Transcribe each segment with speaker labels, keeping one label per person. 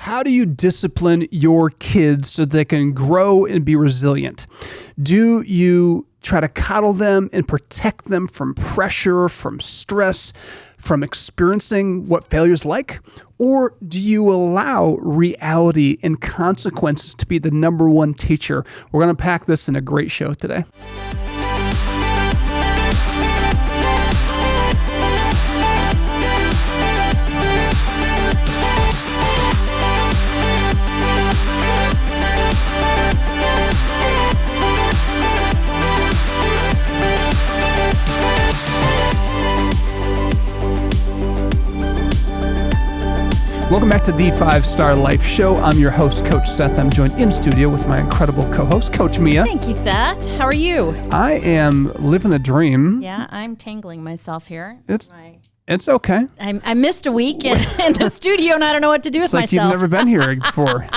Speaker 1: How do you discipline your kids so they can grow and be resilient? Do you try to coddle them and protect them from pressure, from stress, from experiencing what failure is like? Or do you allow reality and consequences to be the number one teacher? We're going to pack this in a great show today. Welcome back to the 5-Star Life Show. I'm your host, Coach Seth. I'm joined in studio with my incredible co-host, Coach Mia.
Speaker 2: Thank you, Seth. How are you?
Speaker 1: I am living the dream.
Speaker 2: Yeah, I'm tangling myself here.
Speaker 1: It's okay.
Speaker 2: I missed a week in the studio, and I don't know what to do with myself.
Speaker 1: It's like you've never been here before.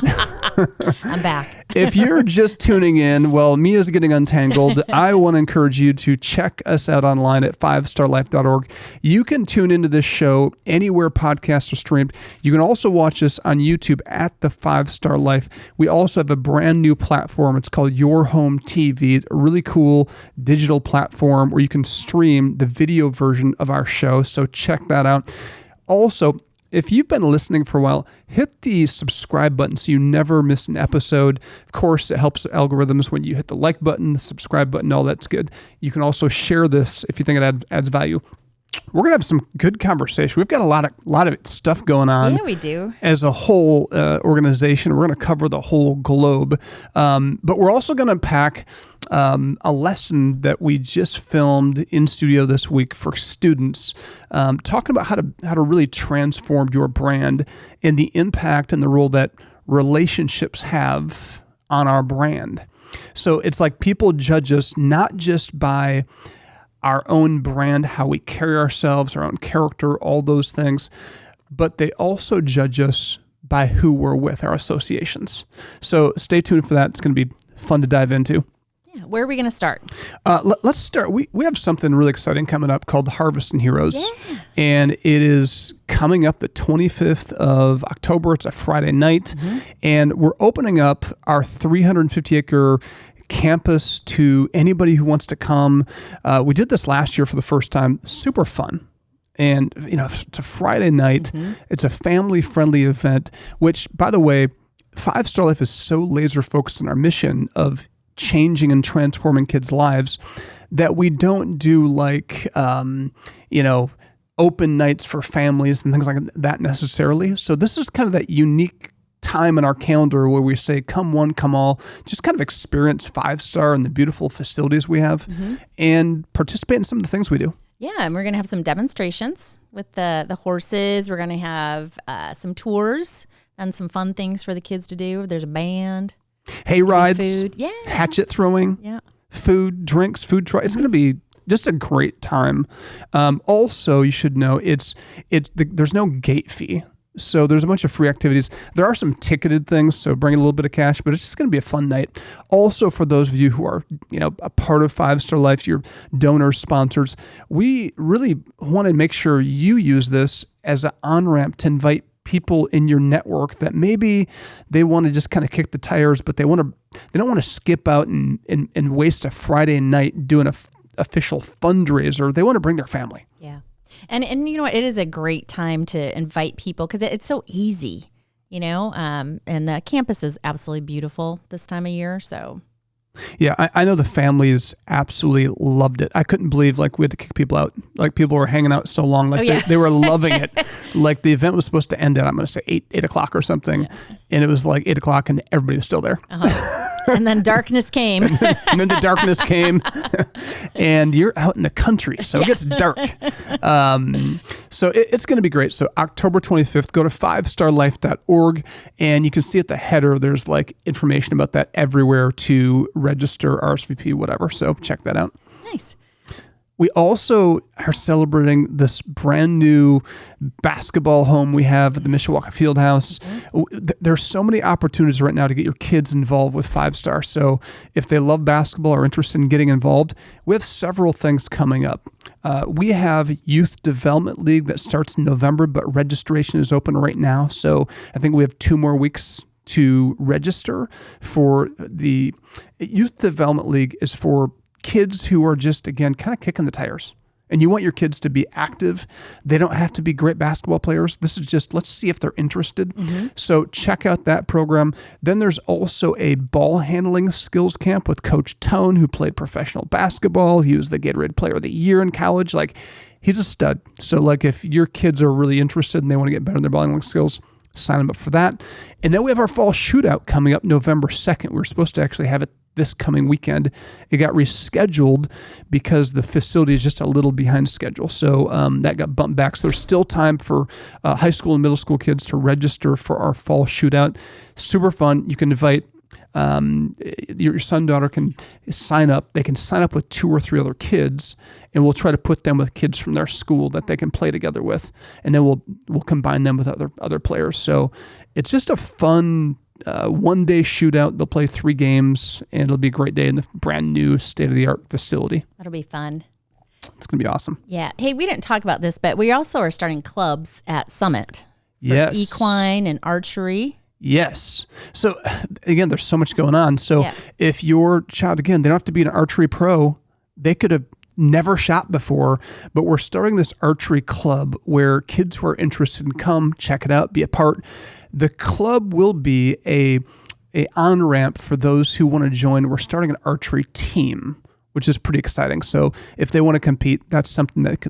Speaker 2: I'm back.
Speaker 1: If you're just tuning in, well, Mia's getting untangled. I want to encourage you to check us out online at 5starlife.org. You can tune into this show anywhere podcasts are streamed. You can also watch us on YouTube at the 5-Star Life. We also have a brand new platform. It's called Your Home TV, a really cool digital platform where you can stream the video version of our show. So check that out. Also, if you've been listening for a while, hit the subscribe button so you never miss an episode. Of course, it helps algorithms when you hit the like button, the subscribe button, all that's good. You can also share this if you think it adds value. We're going to have some good conversation. We've got a lot of stuff going on.
Speaker 2: Yeah, we do.
Speaker 1: As a whole organization, we're going to cover the whole globe. But we're also going to pack a lesson that we just filmed in studio this week for students, talking about how to really transform your brand and the impact and the role that relationships have on our brand. So it's like people judge us not just by our own brand, how we carry ourselves, our own character, all those things, but they also judge us by who we're with, our associations. So stay tuned for that. It's going to be fun to dive into.
Speaker 2: Yeah, where are we going to start?
Speaker 1: Let's start. We have something really exciting coming up called Harvest and Heroes. Yeah. And it is coming up the 25th of October. It's a Friday night. Mm-hmm. And we're opening up our 350-acre campus to anybody who wants to come. We did this last year for the first time. Super fun. And, it's a Friday night. Mm-hmm. It's a family-friendly event, which, by the way, 5-Star Life is so laser-focused on our mission of changing and transforming kids' lives that we don't do open nights for families and things like that necessarily. So this is kind of that unique time in our calendar where we say, come one, come all, just kind of experience 5-Star and the beautiful facilities we have and participate in some of the things we do.
Speaker 2: Yeah, and we're going to have some demonstrations with the horses. We're going to have some tours and some fun things for the kids to do. There's a band.
Speaker 1: Hay rides,
Speaker 2: food. Yeah.
Speaker 1: Hatchet throwing, food, drinks, food truck. It's going to be just a great time. Also, you should know there's no gate fee. So there's a bunch of free activities. There are some ticketed things, so bring a little bit of cash, but it's just going to be a fun night. Also, for those of you who are, a part of 5-Star Life, your donors, sponsors, we really want to make sure you use this as an on-ramp to invite people in your network that maybe they want to just kind of kick the tires, but they don't want to skip out and waste a Friday night doing an official fundraiser. They want to bring their family.
Speaker 2: Yeah. And you know what? It is a great time to invite people because it's so easy, and the campus is absolutely beautiful this time of year. So,
Speaker 1: yeah, I know the families absolutely loved it. I couldn't believe we had to kick people out. People were hanging out so long. They were loving it. The event was supposed to end at, I'm going to say 8 o'clock or something. Yeah. And it was 8 o'clock and everybody was still there.
Speaker 2: Uh-huh. And then darkness came.
Speaker 1: and then the darkness came. And you're out in the country, so it gets dark. So it's going to be great. So October 25th, go to 5starlife.org, and you can see at the header, there's information about that everywhere to register, RSVP, whatever. So check that out.
Speaker 2: Nice.
Speaker 1: We also are celebrating this brand new basketball home we have at the Mishawaka Fieldhouse. Mm-hmm. There's so many opportunities right now to get your kids involved with 5-Star. So if they love basketball or are interested in getting involved, we have several things coming up. We have Youth Development League that starts in November, but registration is open right now. So I think we have 2 more weeks to register for the Youth Development League. Is for kids who are just, again, kind of kicking the tires. And you want your kids to be active. They don't have to be great basketball players. This is just, let's see if they're interested. So check out that program. Then there's also a ball handling skills camp with Coach Tone, who played professional basketball. He was the Gatorade Player of the Year in college. Like, he's a stud. So like, if your kids are really interested and they want to get better in their ball handling skills, sign them up for that. And then we have our fall shootout coming up November 2nd. We're supposed to actually have it this coming weekend. It got rescheduled because the facility is just a little behind schedule. So that got bumped back. So there's still time for high school and middle school kids to register for our fall shootout. Super fun. You can invite your son, daughter can sign up. They can sign up with 2 or 3 other kids, and we'll try to put them with kids from their school that they can play together with. And then we'll combine them with other players. So it's just a fun 1-day shootout. They'll play 3 games, and it'll be a great day in the brand new state-of-the-art facility.
Speaker 2: That'll be fun.
Speaker 1: It's going to be awesome.
Speaker 2: Yeah. Hey, we didn't talk about this, but we also are starting clubs at Summit.
Speaker 1: Yes.
Speaker 2: Equine and archery.
Speaker 1: Yes. So again, there's so much going on. So if your child, again, they don't have to be an archery pro. They could have never shot before, but we're starting this archery club where kids who are interested can come, check it out, be a part. The club will be a on-ramp for those who want to join. We're starting an archery team, which is pretty exciting. So if they want to compete, that's something that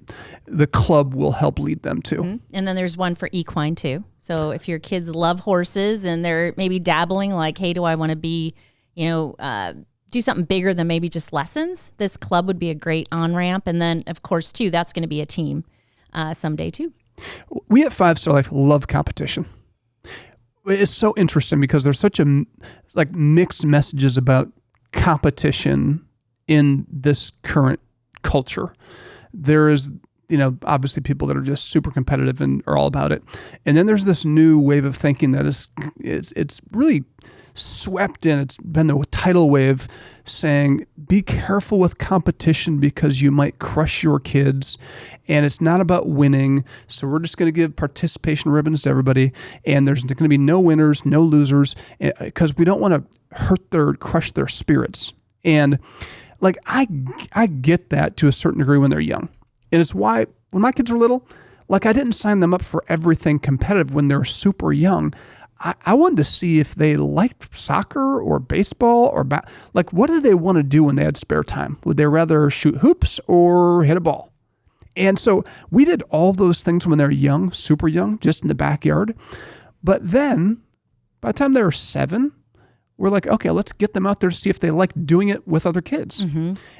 Speaker 1: the club will help lead them to.
Speaker 2: And then there's one for equine too. So if your kids love horses and they're maybe dabbling, like, hey, do I want to be, do something bigger than maybe just lessons? This club would be a great on-ramp. And then, of course, too, that's going to be a team someday too.
Speaker 1: We at 5 Star Life love competition. It's so interesting because there's such mixed messages about competition in this current culture. There is, obviously people that are just super competitive and are all about it. And then there's this new wave of thinking that it's really swept in. It's been the tidal wave saying, be careful with competition because you might crush your kids. And it's not about winning. So we're just going to give participation ribbons to everybody. And there's going to be no winners, no losers, because we don't want to crush their spirits. And like, I get that to a certain degree when they're young. And it's why when my kids were little, like, I didn't sign them up for everything competitive when they were super young. I wanted to see if they liked soccer or baseball or what did they want to do when they had spare time? Would they rather shoot hoops or hit a ball? And so we did all those things when they were young, super young, just in the backyard. But then by the time they were 7, we're like, okay, let's get them out there to see if they like doing it with other kids.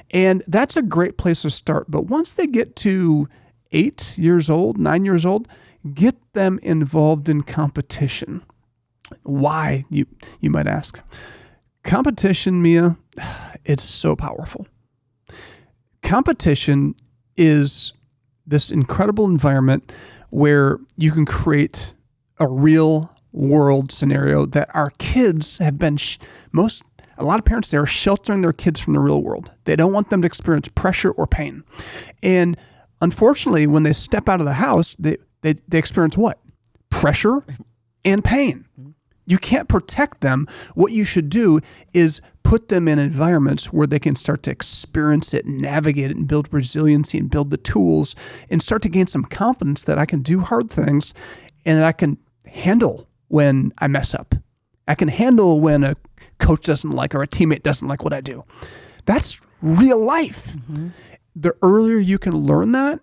Speaker 1: And that's a great place to start. But once they get to 8 years old, 9 years old, get them involved in competition. Why, you might ask? Competition, Mia, it's so powerful. Competition is this incredible environment where you can create a real world scenario that our kids have been, a lot of parents, they are sheltering their kids from the real world. They don't want them to experience pressure or pain. And unfortunately, when they step out of the house, they experience what? Pressure and pain. You can't protect them. What you should do is put them in environments where they can start to experience it, navigate it, and build resiliency and build the tools and start to gain some confidence that I can do hard things and that I can handle when I mess up. I can handle when a coach doesn't like or a teammate doesn't like what I do. That's real life. The earlier you can learn that,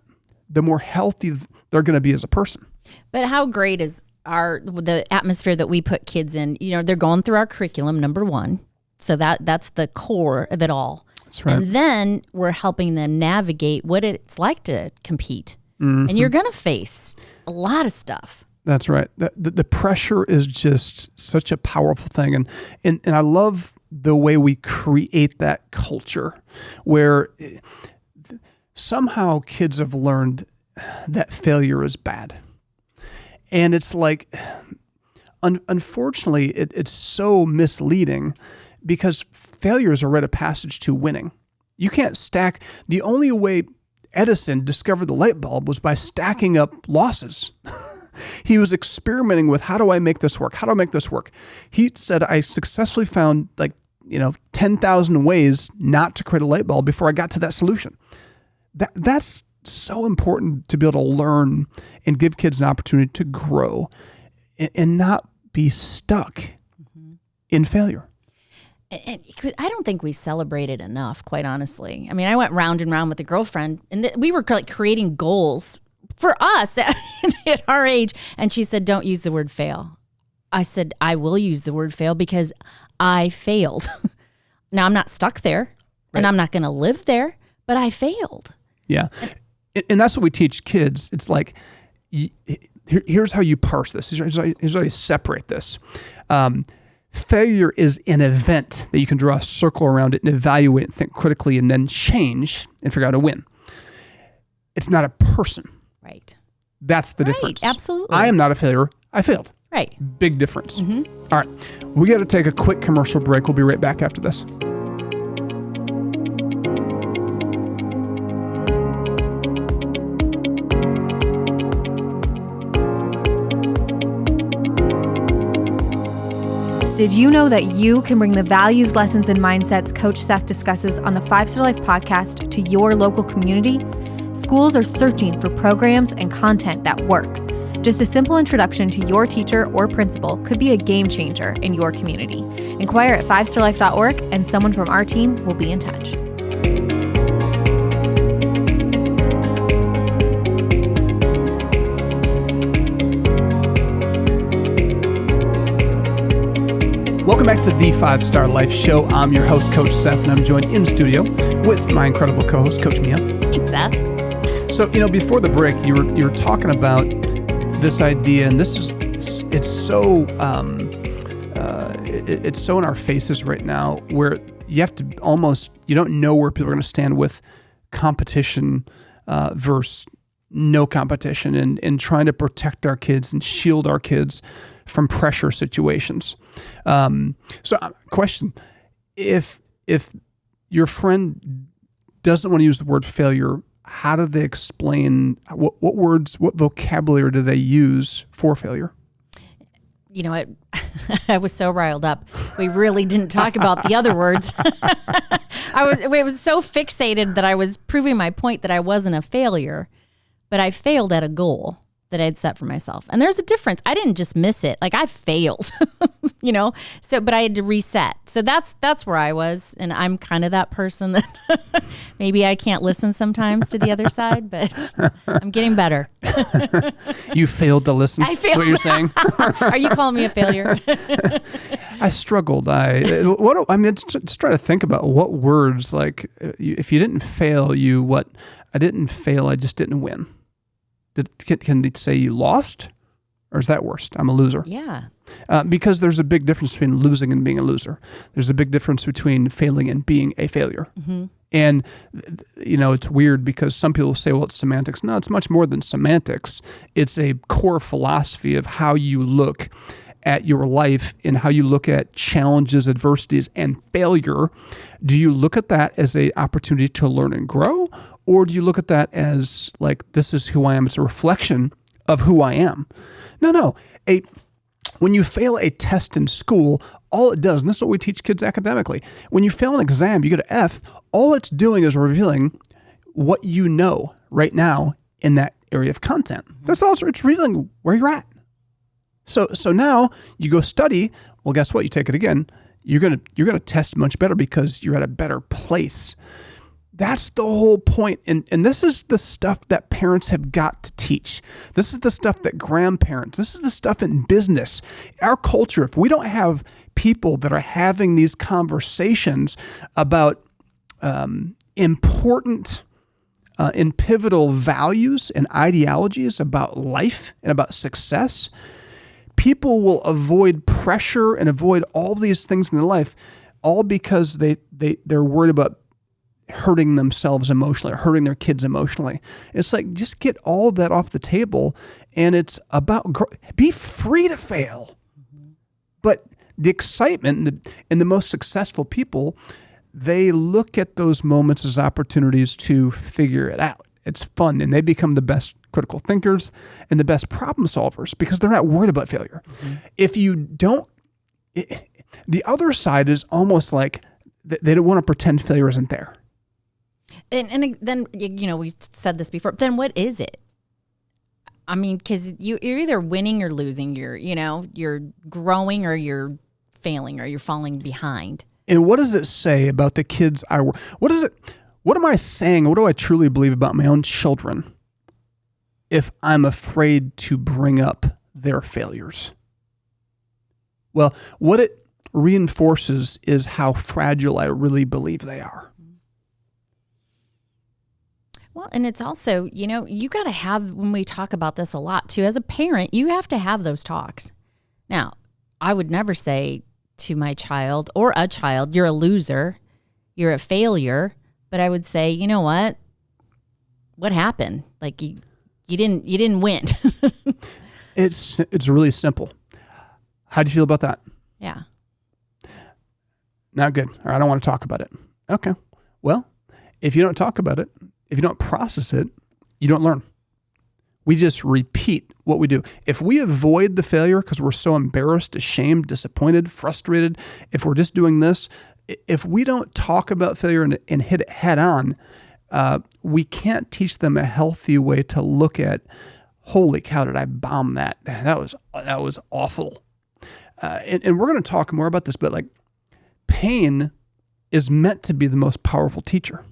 Speaker 1: the more healthy they're going to be as a person.
Speaker 2: But how great is the atmosphere that we put kids in? They're going through our curriculum, number one. So that's the core of it all.
Speaker 1: That's right.
Speaker 2: And then we're helping them navigate what it's like to compete. And you're going to face a lot of stuff.
Speaker 1: That's right. The pressure is just such a powerful thing. And I love the way we create that culture where somehow kids have learned that failure is bad. And it's like, unfortunately, it's so misleading because failure is a rite of passage to winning. You can't stack. The only way Edison discovered the light bulb was by stacking up losses. He was experimenting with, how do I make this work? How do I make this work? He said, I successfully found 10,000 ways not to create a light bulb before I got to that solution. That's so important to be able to learn and give kids an opportunity to grow and not be stuck in failure.
Speaker 2: And I don't think we celebrate it enough, quite honestly. I mean, I went round and round with a girlfriend, and we were like creating goals for us at our age. And she said, don't use the word fail. I said, I will use the word fail because I failed. Now, I'm not stuck there, and I'm not going to live there, but I failed.
Speaker 1: Yeah. And that's what we teach kids. It's like, here's how you parse this. Here's how you separate this. Failure is an event that you can draw a circle around it and evaluate and think critically and then change and figure out how to win. It's not a person.
Speaker 2: Right.
Speaker 1: That's the difference.
Speaker 2: Absolutely.
Speaker 1: I am not a failure. I failed.
Speaker 2: Right.
Speaker 1: Big difference. All right. We got to take a quick commercial break. We'll be right back after this.
Speaker 3: Did you know that you can bring the values, lessons, and mindsets Coach Seth discusses on the 5 Star Life podcast to your local community? Schools are searching for programs and content that work. Just a simple introduction to your teacher or principal could be a game changer in your community. Inquire at 5starlife.org and someone from our team will be in touch.
Speaker 1: Welcome back to the 5 Star Life Show. I'm your host, Coach Seth, and I'm joined in studio with my incredible co-host, Coach Mia.
Speaker 2: Thanks, Seth.
Speaker 1: So, before the break, you were talking about this idea, and it's so in our faces right now, where you don't know where people are going to stand with competition versus no competition, and trying to protect our kids and shield our kids from pressure situations. Question: if your friend doesn't want to use the word failure, how do they explain what words, what vocabulary do they use for failure?
Speaker 2: You know what? I was so riled up. We really didn't talk about the other words. I was so fixated that I was proving my point that I wasn't a failure, but I failed at a goal that I'd set for myself. And there's a difference. I didn't just miss it. Like, I failed, but I had to reset. So that's where I was. And I'm kind of that person that maybe I can't listen sometimes to the other side, but I'm getting better.
Speaker 1: You failed to listen.
Speaker 2: I failed.
Speaker 1: What you're saying?
Speaker 2: Are you calling me a failure?
Speaker 1: I struggled. Just try to think about what words, like, if you didn't fail, I didn't fail, I just didn't win. Can they say you lost? Or is that worse? I'm a loser.
Speaker 2: Yeah.
Speaker 1: Because there's a big difference between losing and being a loser. There's a big difference between failing and being a failure. Mm-hmm. And, it's weird because some people say, well, it's semantics. No, it's much more than semantics. It's a core philosophy of how you look at your life and how you look at challenges, adversities, and failure. Do you look at that as an opportunity to learn and grow? Or do you look at that as like, this is who I am? It's a reflection of who I am. No. When you fail a test in school, all it does, and this is what we teach kids academically, when you fail an exam, you get an F, all it's doing is revealing what you know right now in that area of content. That's all it's revealing where you're at. So now you go study. Well, guess what? You take it again. You're gonna test much better because you're at a better place. That's the whole point. And this is the stuff that parents have got to teach. This is the stuff that grandparents, this is the stuff in business. Our culture, if we don't have people that are having these conversations about important and pivotal values and ideologies about life and about success, people will avoid pressure and avoid all these things in their life, all because they're worried about hurting themselves emotionally or hurting their kids emotionally. It's like, just get all that off the table, and it's about be free to fail. Mm-hmm. But the excitement and the most successful people, they look at those moments as opportunities to figure it out It's fun, and they become the best critical thinkers and the best problem solvers because they're not worried about failure. Mm-hmm. If you don't, the other side is almost like they don't want to pretend failure isn't there.
Speaker 2: And then, we said this before, then what is it? I mean, because you're either winning or losing. You're growing or you're failing or you're falling behind.
Speaker 1: And what does it say about the kids I work? What am I saying? What do I truly believe about my own children if I'm afraid to bring up their failures? Well, what it reinforces is how fragile I really believe they are.
Speaker 2: Well, and it's also, you got to have, when we talk about this a lot too, as a parent, you have to have those talks. Now, I would never say to my child or a child, you're a loser, you're a failure. But I would say, you know what happened? Like you didn't win.
Speaker 1: It's really simple. How do you feel about that?
Speaker 2: Yeah.
Speaker 1: Not good. Or I don't want to talk about it. Okay. Well, if you don't talk about it, if you don't process it, you don't learn. We just repeat what we do. If we avoid the failure because we're so embarrassed, ashamed, disappointed, frustrated, if we're just doing this, if we don't talk about failure and hit it head on, we can't teach them a healthy way to look at, holy cow, did I bomb that? That was awful. And we're going to talk more about this, but like pain is meant to be the most powerful teacher.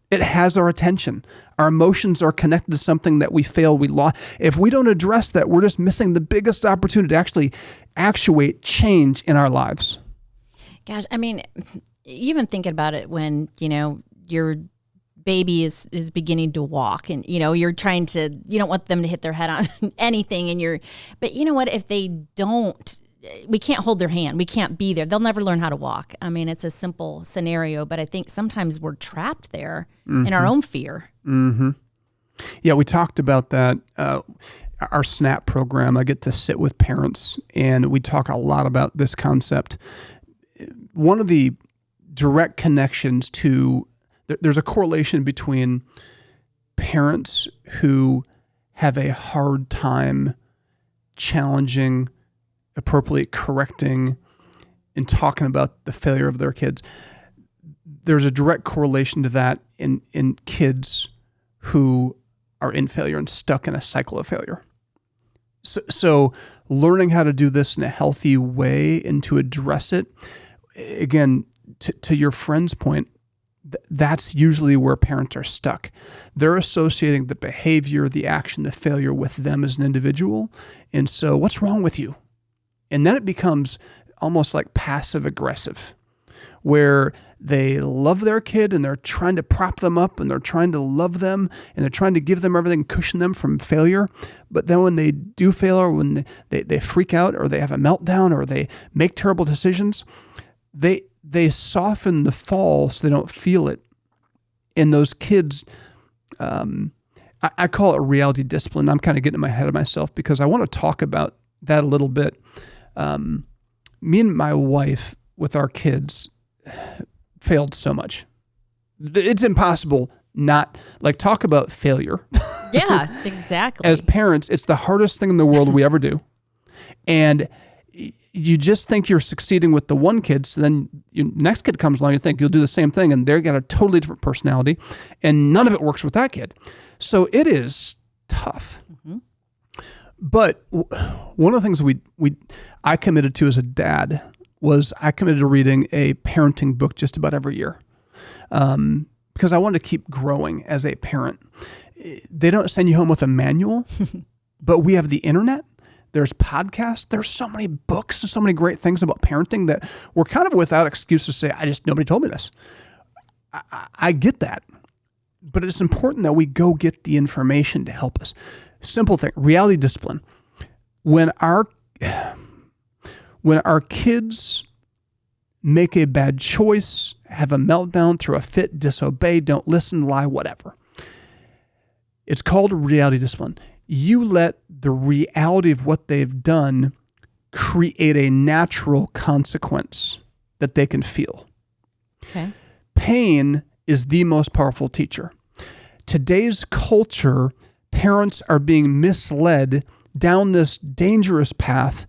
Speaker 1: It has our attention. Our emotions are connected to something that we failed, we lost. If we don't address that, we're just missing the biggest opportunity to actually actuate change in our lives.
Speaker 2: Gosh, I mean, even thinking about it when, your baby is beginning to walk and, you're trying to, you don't want them to hit their head on anything. But you know what, if they don't, we can't hold their hand. We can't be there. They'll never learn how to walk. I mean, it's a simple scenario, but I think sometimes we're trapped there in our own fear.
Speaker 1: Mm-hmm. Yeah, we talked about that. Our SNAP program, I get to sit with parents, and we talk a lot about this concept. One of the direct connections to, there's a correlation between parents who have a hard time challenging, appropriately correcting, and talking about the failure of their kids. There's a direct correlation to that in kids who are in failure and stuck in a cycle of failure. So learning how to do this in a healthy way and to address it, again, to your friend's point, that's usually where parents are stuck. They're associating the behavior, the action, the failure with them as an individual. And so what's wrong with you? And then it becomes almost like passive aggressive, where they love their kid and they're trying to prop them up and they're trying to love them and they're trying to give them everything, cushion them from failure. But then when they do fail, or when they freak out, or they have a meltdown, or they make terrible decisions, they soften the fall so they don't feel it. And those kids, I call it reality discipline. I'm kind of getting in my head of myself because I want to talk about that a little bit. Me and my wife with our kids failed so much. It's impossible not, like, talk about failure.
Speaker 2: Yeah, exactly.
Speaker 1: As parents, it's the hardest thing in the world we ever do. And you just think you're succeeding with the one kid, so then your next kid comes along, you think you'll do the same thing, and they've got a totally different personality, and none of it works with that kid. So it is tough. Mm-hmm. But one of the things I committed to as a dad was I committed to reading a parenting book just about every year, because I wanted to keep growing as a parent. They don't send you home with a manual, but we have the internet. There's podcasts. There's so many books and so many great things about parenting that we're kind of without excuse to say, nobody told me this. I get that, but it's important that we go get the information to help us. Simple thing, reality discipline. When our kids make a bad choice, have a meltdown, throw a fit, disobey, don't listen, lie, whatever, it's called reality discipline. You let the reality of what they've done create a natural consequence that they can feel.
Speaker 2: Okay.
Speaker 1: Pain is the most powerful teacher. Today's culture, parents are being misled down this dangerous path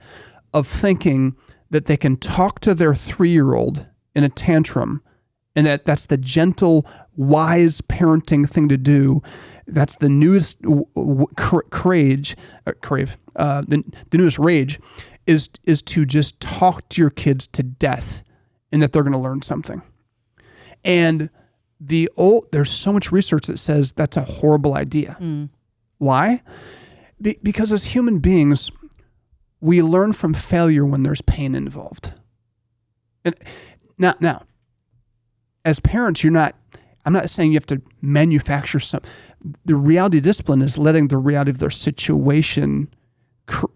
Speaker 1: of thinking that they can talk to their 3-year-old in a tantrum, and that's the gentle, wise parenting thing to do. That's the newest the newest rage is to just talk to your kids to death, and that they're going to learn something. And there's so much research that says that's a horrible idea. Why? Because as human beings, we learn from failure when there's pain involved. And now, as parents, I'm not saying you have to manufacture something. The reality discipline is letting the reality of their situation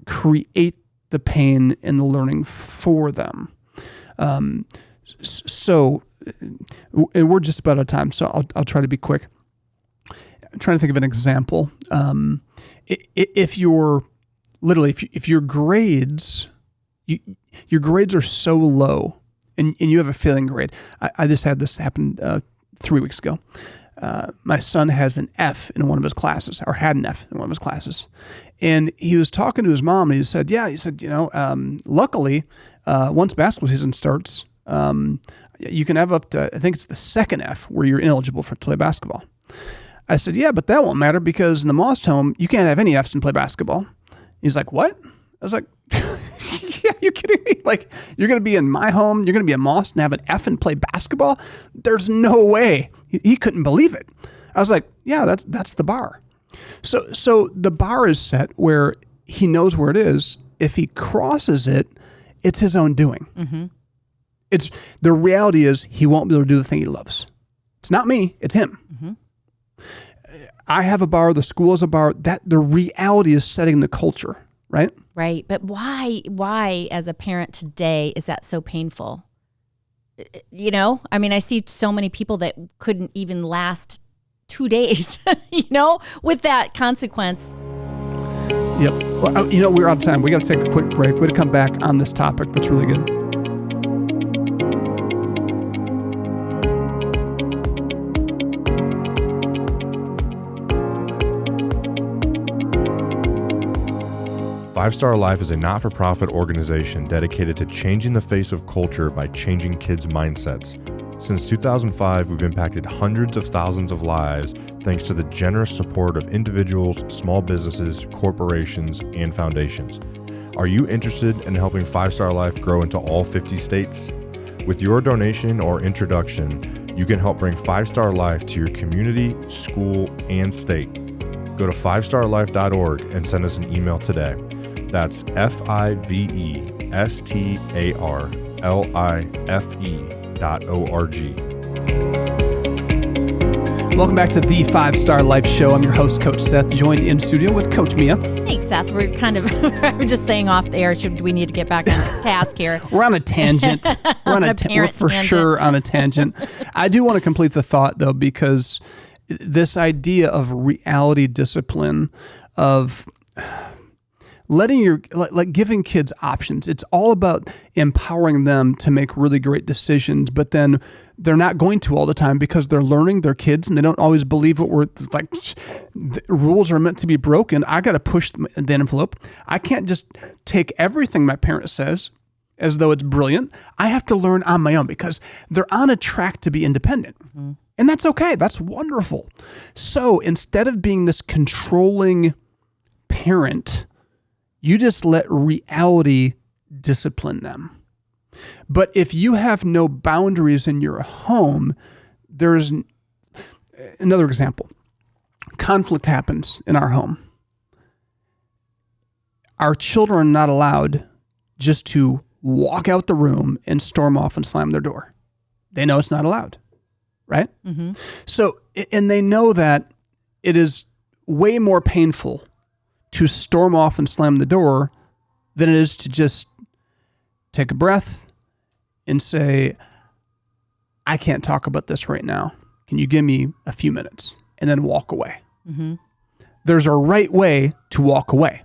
Speaker 1: create the pain and the learning for them. So, and we're just about out of time, so I'll try to be quick. I'm trying to think of an example. If your grades, your grades are so low, and you have a failing grade. I just had this happen 3 weeks ago. My son has an F in one of his classes, or had an F in one of his classes. And he was talking to his mom, and he said, luckily, once basketball season starts, you can have up to, I think it's the second F, where you're ineligible to play basketball. I said, yeah, but that won't matter, because in the Most home, you can't have any Fs and play basketball. He's like, what? I was like, yeah, you kidding me? Like, you're going to be in my home, you're going to be a Moss and have an F and play basketball? There's no way. He couldn't believe it. I was like, yeah, that's the bar. So the bar is set where he knows where it is. If he crosses it, it's his own doing. Mm-hmm. The reality is he won't be able to do the thing he loves. It's not me, it's him. Mm-hmm. I have a bar, the school has a bar. That the reality is setting the culture, right?
Speaker 2: Right. But why as a parent today is that so painful? I mean, I see so many people that couldn't even last 2 days, with that consequence.
Speaker 1: Yep. Well, we're out of time. We got to take a quick break. We're going to come back on this topic that's really good.
Speaker 4: Five Star Life is a not-for-profit organization dedicated to changing the face of culture by changing kids' mindsets. Since 2005, we've impacted hundreds of thousands of lives thanks to the generous support of individuals, small businesses, corporations, and foundations. Are you interested in helping Five Star Life grow into all 50 states? With your donation or introduction, you can help bring Five Star Life to your community, school, and state. Go to fivestarlife.org and send us an email today. That's FIVESTARLIFE.org.
Speaker 1: Welcome back to the 5 Star Life Show. I'm your host, Coach Seth, joined in studio with Coach Mia.
Speaker 2: Thanks, Seth. We're kind of we're just saying off the air. We need to get back on task here?
Speaker 1: We're on a tangent. We're for sure on a tangent. I do want to complete the thought, though, because this idea of reality discipline, of giving kids options. It's all about empowering them to make really great decisions, but then they're not going to all the time because they're learning, they're kids, and they don't always believe what the rules are meant to be broken. I got to push the envelope. I can't just take everything my parent says as though it's brilliant. I have to learn on my own because they're on a track to be independent. Mm-hmm. And that's okay. That's wonderful. So instead of being this controlling parent, you just let reality discipline them. But if you have no boundaries in your home, there's another example. Conflict happens in our home. Our children are not allowed just to walk out the room and storm off and slam their door. They know it's not allowed, right? Mm-hmm. So, and they know that it is way more painful to storm off and slam the door than it is to just take a breath and say, I can't talk about this right now. Can you give me a few minutes? And then walk away. Mm-hmm. There's a right way to walk away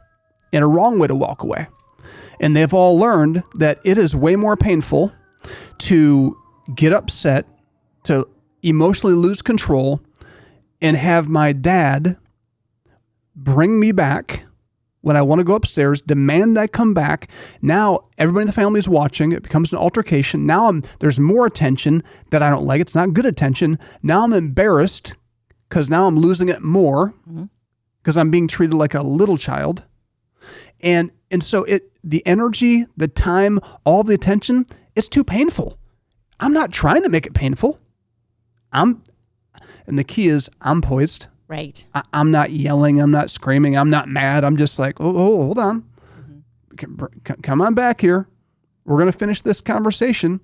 Speaker 1: and a wrong way to walk away. And they've all learned that it is way more painful to get upset, to emotionally lose control and have my dad bring me back when I want to go upstairs, demand I come back. Now everybody in the family is watching. It becomes an altercation. Now there's more attention that I don't like. It's not good attention. Now I'm embarrassed because now I'm losing it more because I'm being treated like a little child. And so the energy, the time, all the attention, it's too painful. I'm not trying to make it painful. And the key is I'm poised.
Speaker 2: Right.
Speaker 1: I'm not yelling. I'm not screaming. I'm not mad. I'm just like, oh hold on. Come on back here. We're going to finish this conversation.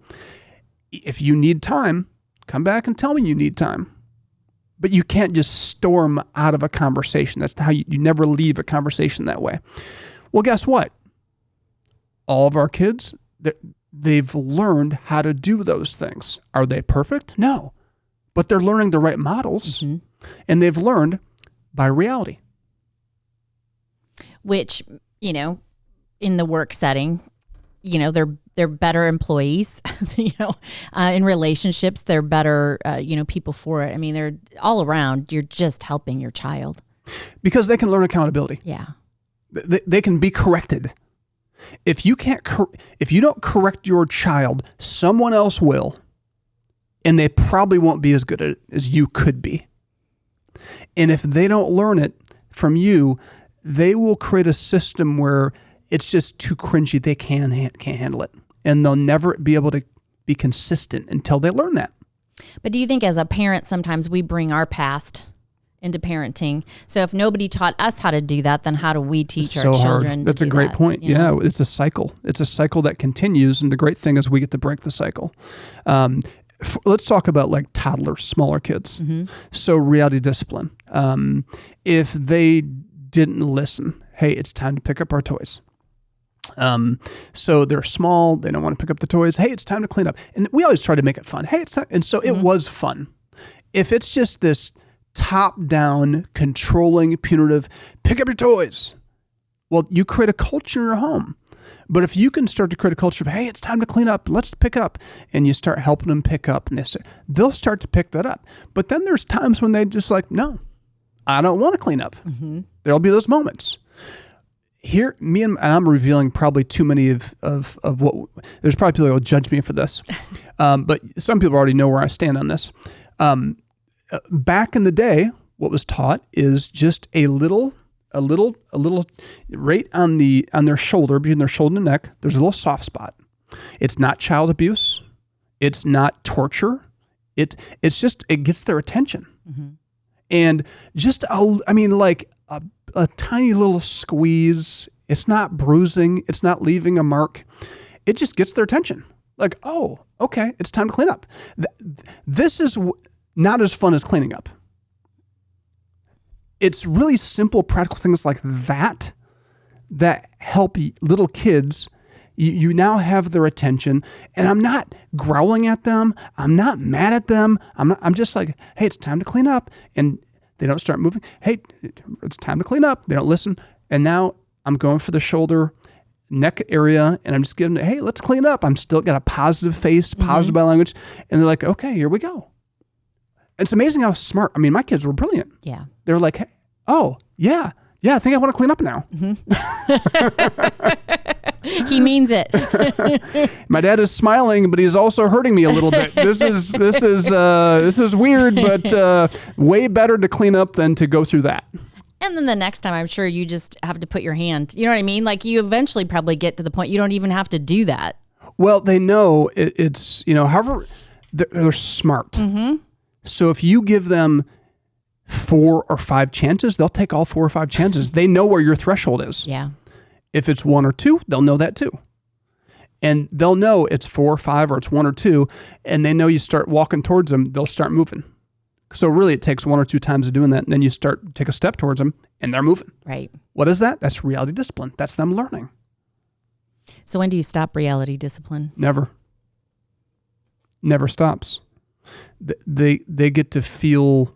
Speaker 1: If you need time, come back and tell me you need time. But you can't just storm out of a conversation. That's how you never leave a conversation that way. Well, guess what? All of our kids, they've learned how to do those things. Are they perfect? No. But they're learning the right models. And they've learned by reality. Which,
Speaker 2: in the work setting, they're better employees, in relationships, they're better, people for it. I mean, they're all around. You're just helping your child.
Speaker 1: Because they can learn accountability.
Speaker 2: Yeah.
Speaker 1: They can be corrected. If you don't correct your child, someone else will. And they probably won't be as good at it as you could be. And if they don't learn it from you, they will create a system where it's just too cringy. They can't handle it. And they'll never be able to be consistent until they learn that.
Speaker 2: But do you think as a parent, sometimes we bring our past into parenting? So if nobody taught us how to do that, then how do we teach our children?
Speaker 1: That's a great point. Yeah, it's a cycle. It's a cycle that continues. And the great thing is we get to break the cycle. Let's talk about like toddlers, smaller kids. So reality discipline. If they didn't listen, hey, it's time to pick up our toys. So they're small. They don't want to pick up the toys. Hey, it's time to clean up. And we always try to make it fun. Hey, it's time. And so it was fun. If it's just this top-down, controlling, punitive, pick up your toys. Well, you create a culture in your home. But if you can start to create a culture of, hey, it's time to clean up, let's pick up, and you start helping them pick up, and they'll start to pick that up. But then there's times when they just like, no, I don't want to clean up. There'll be those moments. Here, and I'm revealing probably too many of what, there's probably people who will judge me for this. But some people already know where I stand on this. Back in the day, what was taught is just a little right on their shoulder, between their shoulder and neck, there's a little soft spot. It's not child abuse. It's not torture. It's just, it gets their attention. And just, a tiny little squeeze. It's not bruising. It's not leaving a mark. It just gets their attention. Like, oh, okay, it's time to clean up. This is not as fun as cleaning up. It's really simple, practical things like that help little kids. You now have their attention, and I'm not growling at them. I'm not mad at them. I'm just like, hey, it's time to clean up. And they don't start moving. Hey, it's time to clean up. They don't listen. And now I'm going for the shoulder, neck area, and I'm just giving it, hey, let's clean up. I'm still got a positive face, positive body language. And they're like, okay, here we go. It's amazing how smart. I mean, my kids were brilliant.
Speaker 2: Yeah.
Speaker 1: They're like, hey, oh, yeah, I think I want to clean up now.
Speaker 2: He means it.
Speaker 1: My dad is smiling, but he's also hurting me a little bit. This is weird, but way better to clean up than to go through that.
Speaker 2: And then the next time, I'm sure you just have to put your hand. You know what I mean? Like you eventually probably get to the point you don't even have to do that.
Speaker 1: Well, they know it's however they're smart. So if you give them 4 or 5 chances, they'll take all 4 or 5 chances. They know where your threshold is.
Speaker 2: Yeah.
Speaker 1: If it's 1 or 2, they'll know that too. And they'll know it's 4 or 5 or it's 1 or 2, and they know you start walking towards them, they'll start moving. So really it takes 1 or 2 times of doing that, and then you take a step towards them, and they're moving.
Speaker 2: Right.
Speaker 1: What is that? That's reality discipline. That's them learning.
Speaker 2: So when do you stop reality discipline?
Speaker 1: Never. Never stops. They get to feel...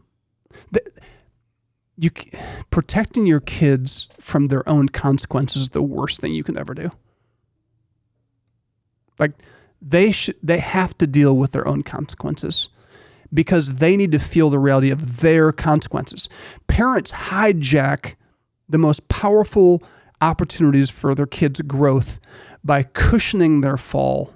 Speaker 1: protecting your kids from their own consequences is the worst thing you can ever do. Like they have to deal with their own consequences because they need to feel the reality of their consequences. Parents hijack the most powerful opportunities for their kids' growth by cushioning their fall,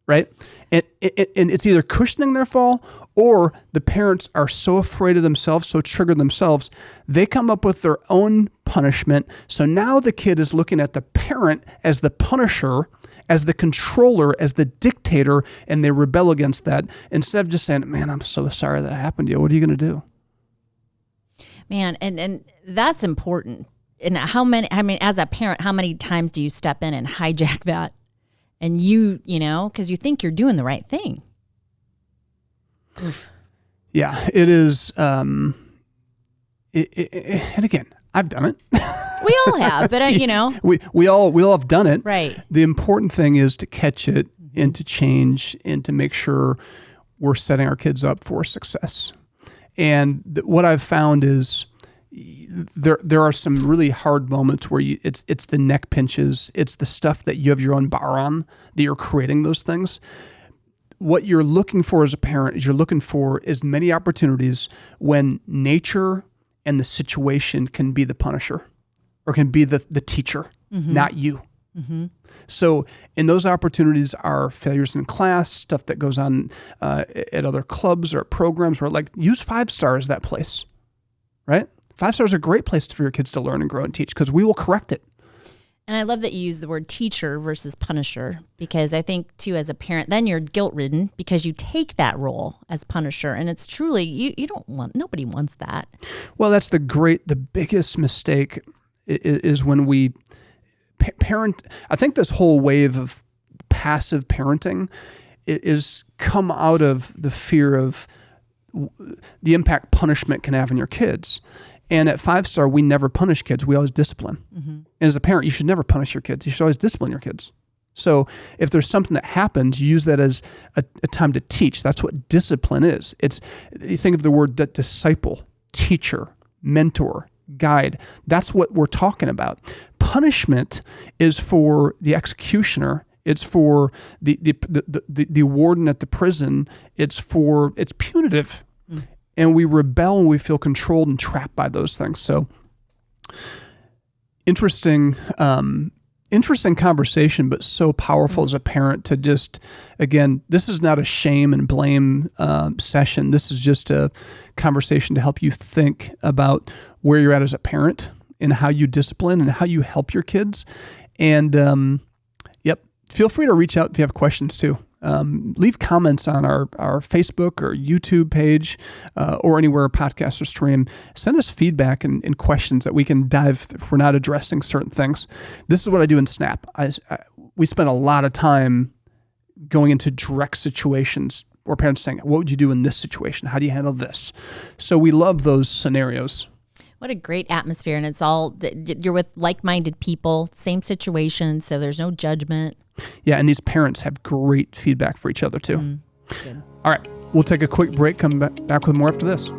Speaker 1: right? And it's either cushioning their fall, or the parents are so afraid of themselves, so triggered themselves, they come up with their own punishment. So now the kid is looking at the parent as the punisher, as the controller, as the dictator, and they rebel against that instead of just saying, man, I'm so sorry that happened to you. What are you going to do?
Speaker 2: Man, and that's important. And as a parent, how many times do you step in and hijack that? And because you think you're doing the right thing. Oof.
Speaker 1: Yeah, it is. And again, I've done it.
Speaker 2: We all have, but
Speaker 1: we all have done it.
Speaker 2: Right.
Speaker 1: The important thing is to catch it and to change and to make sure we're setting our kids up for success. And what I've found is there are some really hard moments where it's the neck pinches, it's the stuff that you have your own bar on, that you're creating those things. What you're looking for as a parent is you're looking for as many opportunities when nature and the situation can be the punisher or can be the teacher, not you. Mm-hmm. So in those opportunities are failures in class, stuff that goes on at other clubs or programs, or use 5 Star as that place, right? 5 Star is a great place for your kids to learn and grow and teach because we will correct it.
Speaker 2: And I love that you use the word teacher versus punisher, because I think too, as a parent, then you're guilt-ridden because you take that role as punisher, and it's truly nobody wants that.
Speaker 1: Well, that's the biggest mistake is when we parent. I think this whole wave of passive parenting is come out of the fear of the impact punishment can have on your kids. And at 5 Star, we never punish kids. We always discipline. Mm-hmm. And as a parent, you should never punish your kids. You should always discipline your kids. So if there's something that happens, you use that as a time to teach. That's what discipline is. You think of the word disciple, teacher, mentor, guide. That's what we're talking about. Punishment is for the executioner. It's for the warden at the prison. It's punitive. Mm. And we rebel when we feel controlled and trapped by those things. So interesting conversation, but so powerful as a parent to just, again, this is not a shame and blame session. This is just a conversation to help you think about where you're at as a parent and how you discipline and how you help your kids. And feel free to reach out if you have questions too. Leave comments on our Facebook or YouTube page or anywhere a podcast or stream. Send us feedback and questions that we can dive if we're not addressing certain things. This is what I do in Snap. We spend a lot of time going into direct situations where parents saying, what would you do in this situation? How do you handle this? So we love those scenarios.
Speaker 2: What a great atmosphere. And it's all, you're with like-minded people, same situation, so there's no judgment.
Speaker 1: Yeah, and these parents have great feedback for each other too. Good. All right, we'll take a quick break, come back with more after this.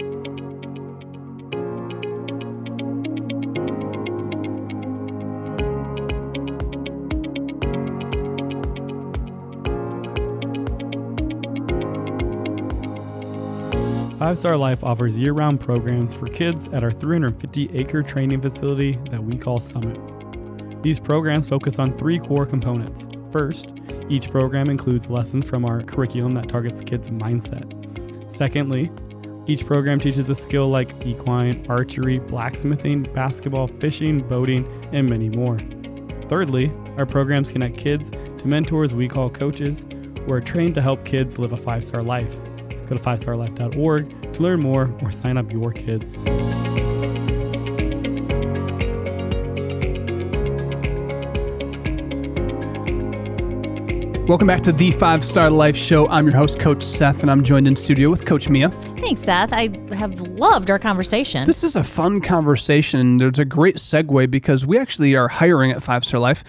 Speaker 5: Five Star Life offers year-round programs for kids at our 350-acre training facility that we call Summit. These programs focus on 3 core components. First, each program includes lessons from our curriculum that targets kids' mindset. Secondly, each program teaches a skill like equine, archery, blacksmithing, basketball, fishing, boating, and many more. Thirdly, our programs connect kids to mentors we call coaches, who are trained to help kids live a 5-star life. Go to 5starlife.org to learn more or sign up your kids.
Speaker 1: Welcome back to the 5-Star Life Show. I'm your host, Coach Seth, and I'm joined in studio with Coach Mia.
Speaker 2: Thanks, Seth. I have loved our conversation.
Speaker 1: This is a fun conversation. There's a great segue because we actually are hiring at 5-Star Life.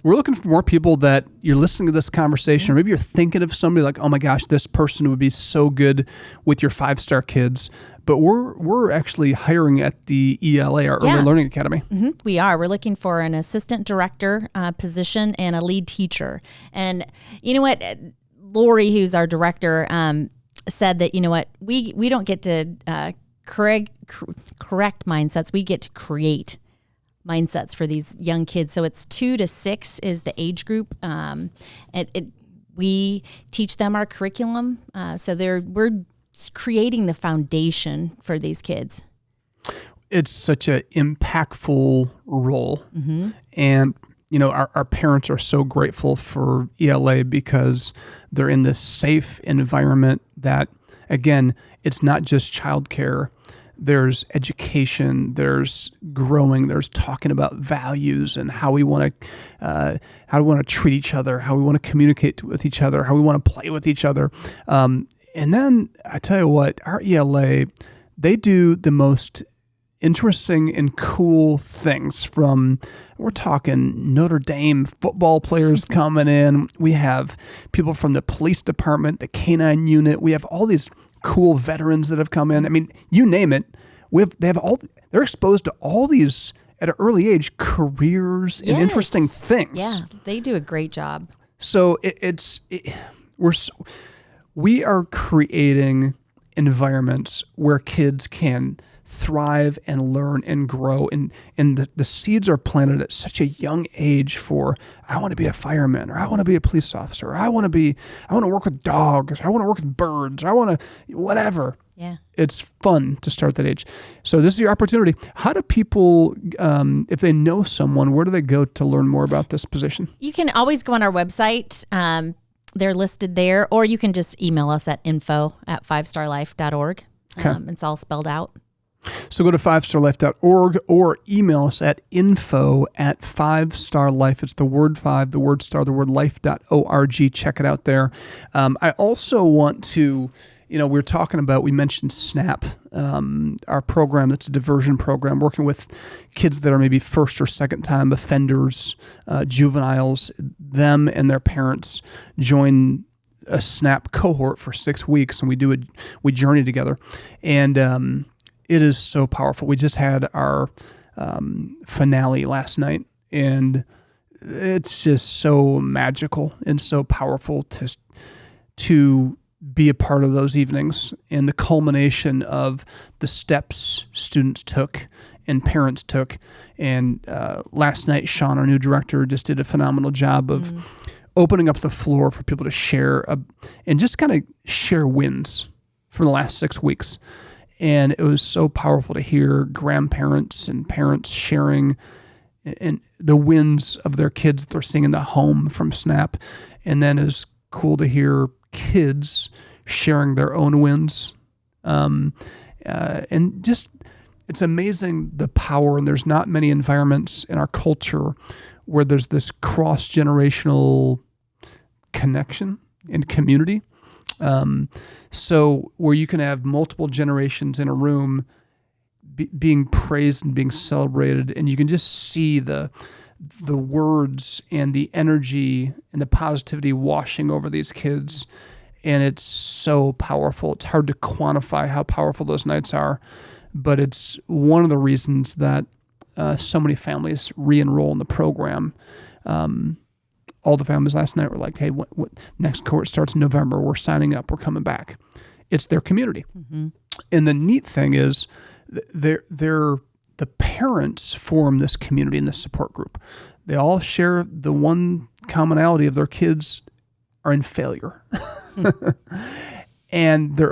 Speaker 1: We're looking for more people that you're listening to this conversation, or maybe you're thinking of somebody like, oh my gosh, this person would be so good with your 5-star kids. But we're actually hiring at the ELA, our Early Learning Academy.
Speaker 2: Mm-hmm. We are. We're looking for an assistant director position and a lead teacher. And you know what? Lori, who's our director, said that, you know what, we don't get to correct mindsets. We get to create mindsets for these young kids. So it's 2 to 6 is the age group. We teach them our curriculum. So we're creating the foundation for these kids.
Speaker 1: It's such an impactful role. And, you know, our parents are so grateful for ELA because they're in this safe environment that, again, it's not just childcare. There's education, there's growing, there's talking about values and how we want to treat each other, how we want to communicate with each other, how we want to play with each other. And then I tell you what, our ELA, they do the most interesting and cool things. We're talking Notre Dame football players coming in. We have people from the police department, the K-9 unit. We have all these cool veterans that have come in. I mean, you name it. They're exposed to all these at an early age careers and interesting things.
Speaker 2: Yeah, they do a great job.
Speaker 1: So we are creating environments where kids can thrive and learn and grow, and the seeds are planted at such a young age for, I want to be a fireman, or I want to be a police officer, or I want to work with dogs, or I want to work with birds, or I want to whatever.
Speaker 2: Yeah,
Speaker 1: it's fun to start that age. So this is your opportunity. How do people, if they know someone, where do they go to learn more about this position?
Speaker 2: You can always go on our website. They're listed there, or you can just email us at info@fivestarlife.org.
Speaker 1: Okay.
Speaker 2: It's all spelled out.
Speaker 1: So go to fivestarlife.org or email us at info@fivestarlife. It's the word 5, the word star, the word life.org. Check it out there. I also want to, we mentioned SNAP, our program that's a diversion program, working with kids that are maybe first or second time offenders, juveniles. Them and their parents join a SNAP cohort for 6 weeks, and we journey together. And it is so powerful. We just had our finale last night, and it's just so magical and so powerful to be a part of those evenings, and the culmination of the steps students took and parents took. And last night, Sean, our new director, just did a phenomenal job of opening up the floor for people to share and just kind of share wins from the last 6 weeks. And it was so powerful to hear grandparents and parents sharing and the wins of their kids that they're seeing in the home from SNAP. And then it was cool to hear kids sharing their own wins. And just, it's amazing the power, and there's not many environments in our culture where there's this cross-generational connection and community. So where you can have multiple generations in a room being praised and being celebrated, and you can just see the words and the energy and the positivity washing over these kids. And it's so powerful. It's hard to quantify how powerful those nights are, but it's one of the reasons that so many families re-enroll in the program. All the families last night were like, hey, what next cohort starts in November. We're signing up. We're coming back. It's their community. Mm-hmm. And the neat thing is the parents form this community and this support group. They all share the one commonality of their kids are in failure. And they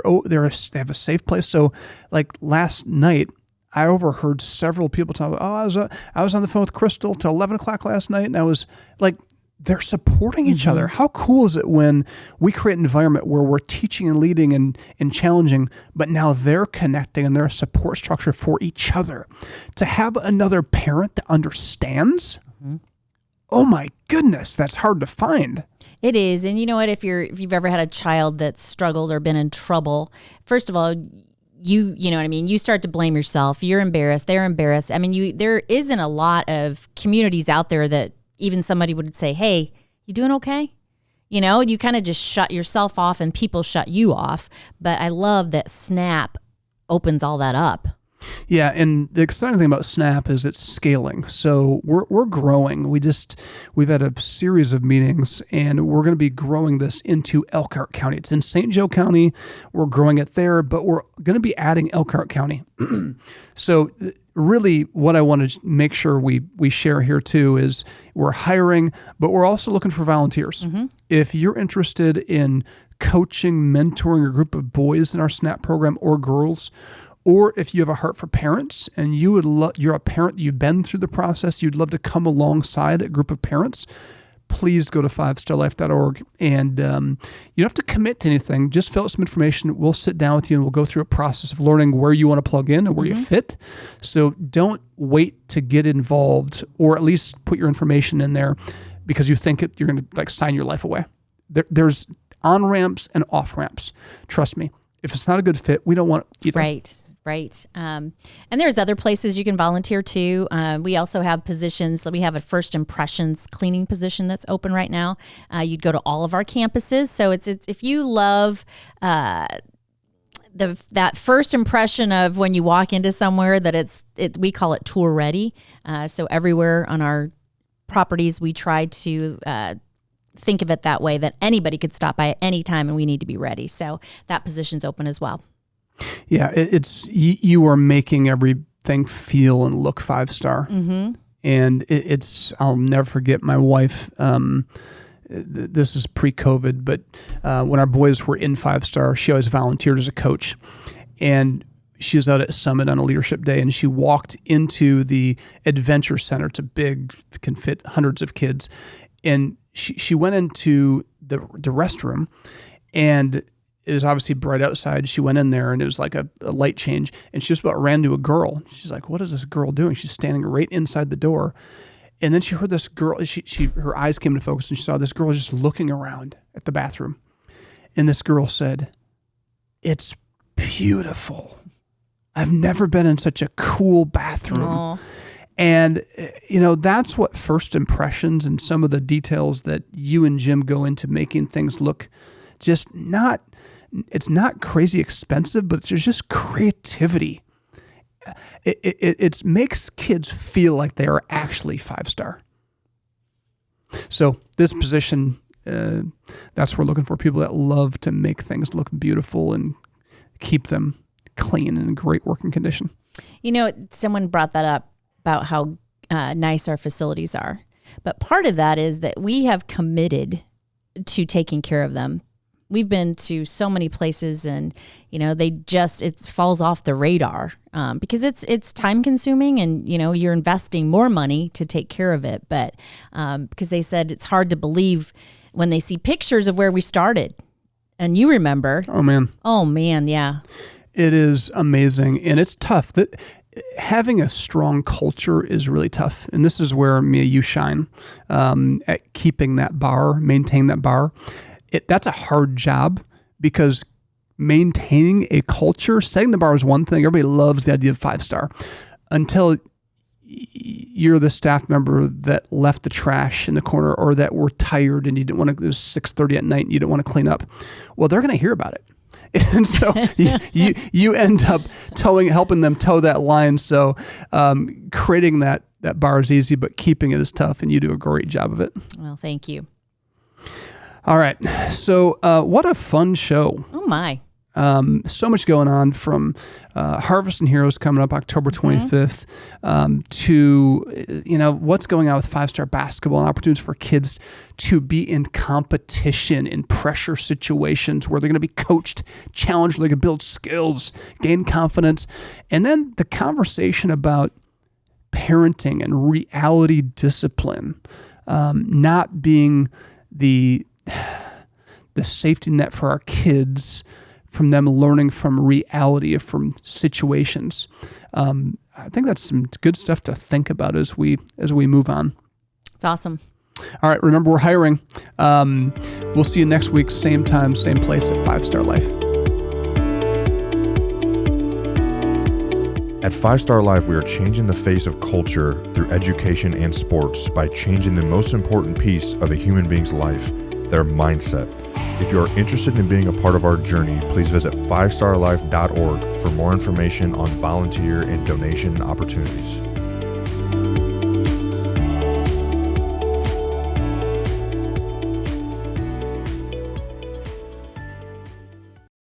Speaker 1: have a safe place. So like last night, I overheard several people talk about, I was on the phone with Crystal till 11 o'clock last night. And I was like, they're supporting each other. How cool is it when we create an environment where we're teaching and leading and challenging, but now they're connecting and they're a support structure for each other. To have another parent that understands, oh my goodness, that's hard to find.
Speaker 2: It is. And you know what, if you've ever had a child that's struggled or been in trouble, first of all, you know what I mean? You start to blame yourself. You're embarrassed. They're embarrassed. I mean, there isn't a lot of communities out there that even somebody would say, hey, you doing okay? You know, you kind of just shut yourself off and people shut you off. But I love that SNAP opens all that up.
Speaker 1: Yeah, and the exciting thing about Snap is it's scaling. So we're growing. We've had a series of meetings, and we're going to be growing this into Elkhart County. It's in St. Joe County. We're growing it there, but we're going to be adding Elkhart County. So really what I want to make sure we share here too is we're hiring, but we're also looking for volunteers. Mm-hmm. If you're interested in coaching, mentoring a group of boys in our Snap program or girls, or if you have a heart for parents and you're a parent, you've been through the process, you'd love to come alongside a group of parents, please go to 5starlife.org. And you don't have to commit to anything. Just fill out some information. We'll sit down with you and we'll go through a process of learning where you want to plug in and where you fit. So don't wait to get involved, or at least put your information in there because you think you're going to sign your life away. There's on-ramps and off-ramps. Trust me. If it's not a good fit, we don't want it either.
Speaker 2: Right. And there's other places you can volunteer too. We also have positions. We have a first impressions cleaning position that's open right now. You'd go to all of our campuses. So it's if you love that first impression of when you walk into somewhere that we call it tour ready. So everywhere on our properties, we try to think of it that way, that anybody could stop by at any time and we need to be ready. So that position's open as well.
Speaker 1: Yeah, it's you are making everything feel and look 5-star. Mm-hmm. And I'll never forget my wife. This is pre-COVID, but when our boys were in 5-star, she always volunteered as a coach. And she was out at Summit on a leadership day, and she walked into the Adventure Center. It's can fit hundreds of kids. And she went into the restroom, and it was obviously bright outside. She went in there, and it was like a light change, and she just about ran to a girl. She's like, "What is this girl doing?" She's standing right inside the door, and then she heard this girl. Her eyes came into focus, and she saw this girl just looking around at the bathroom, and this girl said, "It's beautiful. I've never been in such a cool bathroom." Aww. And, that's what first impressions and some of the details that you and Jim go into making things look it's not crazy expensive, but there's just creativity. It makes kids feel like they are actually 5-star. So this position, that's what we're looking for, people that love to make things look beautiful and keep them clean and in great working condition.
Speaker 2: Someone brought that up about how nice our facilities are. But part of that is that we have committed to taking care of them. We've been to so many places, and it falls off the radar because it's time consuming, and you're investing more money to take care of it. But because they said it's hard to believe when they see pictures of where we started, and you remember? Oh man, yeah.
Speaker 1: It is amazing, and it's tough. Having a strong culture is really tough, and this is where Mia, you shine at keeping that bar, maintaining that bar. That's a hard job because maintaining a culture, setting the bar is one thing. Everybody loves the idea of 5-star until you're the staff member that left the trash in the corner, or that were tired and you didn't want to. It was 6:30 at night and you didn't want to clean up. Well, they're going to hear about it. And so you end up helping them toe that line. So creating that bar is easy, but keeping it is tough, and you do a great job of it.
Speaker 2: Well, thank you.
Speaker 1: All right. So what a fun show.
Speaker 2: Oh, my.
Speaker 1: So much going on, from Harvest and Heroes coming up October 25th to, what's going on with 5-star basketball and opportunities for kids to be in competition in pressure situations where they're going to be coached, challenged, where they can build skills, gain confidence. And then the conversation about parenting and reality discipline, not being the safety net for our kids, from them learning from reality, from situations. I think that's some good stuff to think about as we move on.
Speaker 2: It's awesome.
Speaker 1: All right, remember, we're hiring. We'll see you next week, same time, same place at 5-Star Life.
Speaker 4: At 5-Star Life, we are changing the face of culture through education and sports by changing the most important piece of a human being's life, their mindset. If you are interested in being a part of our journey, please visit 5starlife.org for more information on volunteer and donation opportunities.